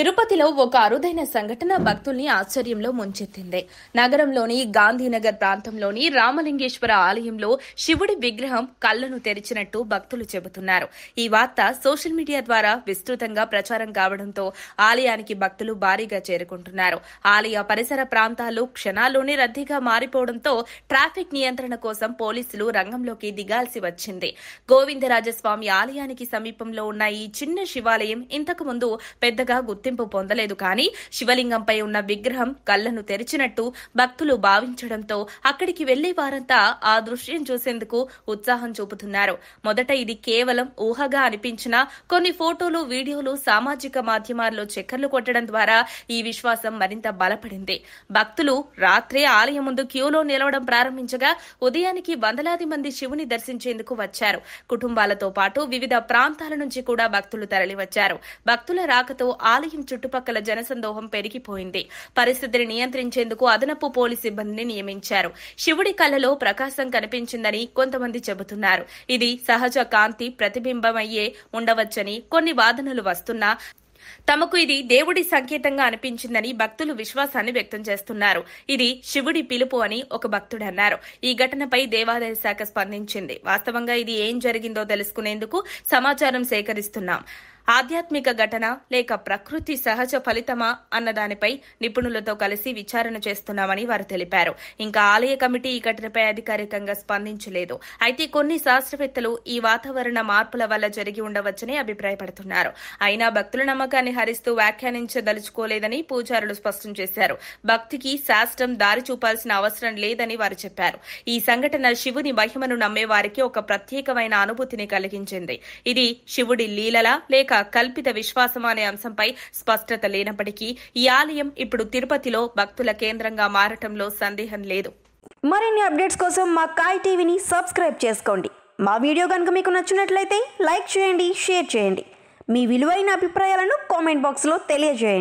తిరుపతిలో ఒక అరుదైన సంఘటన భక్తుల్ని ఆశ్చర్యంలో ముంచెత్తింది. నగరంలోని గాంధీనగర్ ప్రాంతంలోని రామలింగేశ్వర ఆలయంలో శివుడి విగ్రహం కళ్లను తెరిచినట్టు భక్తులు చెబుతున్నారు. ఈ వార్త సోషల్ మీడియా ద్వారా విస్తృతంగా ప్రచారం కావడంతో ఆలయానికి భక్తులు భారీగా చేరుకుంటున్నారు. ఆలయ పరిసర ప్రాంతాలు క్షణాల్లోనే రద్దీగా మారిపోవడంతో ట్రాఫిక్ నియంత్రణ కోసం పోలీసులు రంగంలోకి దిగాల్సి వచ్చింది. గోవిందరాజస్వామి ఆలయానికి సమీపంలో ఉన్న ఈ చిన్న శివాలయం ఇంతకు ముందు పెద్దగా గుర్తింపు పొందలేదు. కానీ శివలింగంపై ఉన్న విగ్రహం కళ్లను తెరిచినట్టు భక్తులు భావించడంతో అక్కడికి వెళ్లే వారంతా ఆ దృశ్యం చూసేందుకు ఉత్సాహం చూపుతున్నారు. మొదట ఇది కేవలం ఊహగా అనిపించినా కొన్ని ఫోటోలు, వీడియోలు సామాజిక మాధ్యమాల్లో చక్కర్లు కొట్టడం ద్వారా ఈ విశ్వాసం మరింత బలపడింది. భక్తులు రాత్రే ఆలయం ముందు క్యూలో నిలవడం ప్రారంభించగా ఉదయానికి వందలాది మంది శివుని దర్శించేందుకు వచ్చారు. కుటుంబాలతో పాటు వివిధ ప్రాంతాల నుంచి కూడా భక్తులు తరలివచ్చారు. భక్తుల రాకతో ఆలయం చుట్టుపక్కల జనసందోహం పెరిగిపోయింది. పరిస్థితిని నియంత్రించేందుకు అదనపు పోలీసు సిబ్బందిని నియమించారు. శివుడి కళ్లలో ప్రకాశం కనిపించిందని కొంతమంది చెబుతున్నారు. ఇది సహజ కాంతి ప్రతిబింబమయ్యే ఉండవచ్చని కొన్ని వాదనలు వస్తున్నా తమకు ఇది దేవుడి సంకేతంగా అనిపించిందని భక్తులు విశ్వాసాన్ని వ్యక్తం చేస్తున్నారు. ఇది శివుడి పిలుపు అని ఒక భక్తుడు అన్నారు. ఈ ఘటనపై దేవాదాయ శాఖ స్పందించింది. వాస్తవంగా ఇది ఏం జరిగిందో తెలుసుకునేందుకు సమాచారం సేకరిస్తున్నాం. ఆధ్యాత్మిక ఘటన లేక ప్రకృతి సహజ ఫలితమా అన్న దానిపై నిపుణులతో కలిసి విచారణ చేస్తున్నామని వారు తెలిపారు. ఇంకా ఆలయ కమిటీ ఈ ఘటనపై అధికారికంగా స్పందించలేదు. అయితే కొన్ని శాస్త్రవేత్తలు ఈ వాతావరణ మార్పుల వల్ల జరిగి ఉండవచ్చని అభిప్రాయపడుతున్నారు. అయినా భక్తుల నమ్మకాన్ని హరిస్తూ వ్యాఖ్యానించదలుచుకోలేదని పూజారులు స్పష్టం చేశారు. భక్తికి శాస్త్రం దారి చూపాల్సిన అవసరం లేదని వారు చెప్పారు. ఈ సంఘటన శివుని మహిమను నమ్మే వారికి ఒక ప్రత్యేకమైన అనుభూతిని కలిగించింది. ఇది శివుడి లీలలా లేక కల్పిత విశ్వాసం అనే అంశంపై స్పష్టత లేనప్పటికీ ఈ ఆలయం ఇప్పుడు తిరుపతిలో భక్తుల కేంద్రంగా మారటంలో సందేహం లేదు. మరిన్ని అప్డేట్స్ కోసం మా కాయ్ టీవీని సబ్స్క్రైబ్ చేసుకోండి. మా వీడియో కనుక మీకు నచ్చినట్లయితే లైక్ చేయండి, షేర్ చేయండి. మీ విలువైన అభిప్రాయాలను కామెంట్ బాక్స్లో తెలియజేయండి.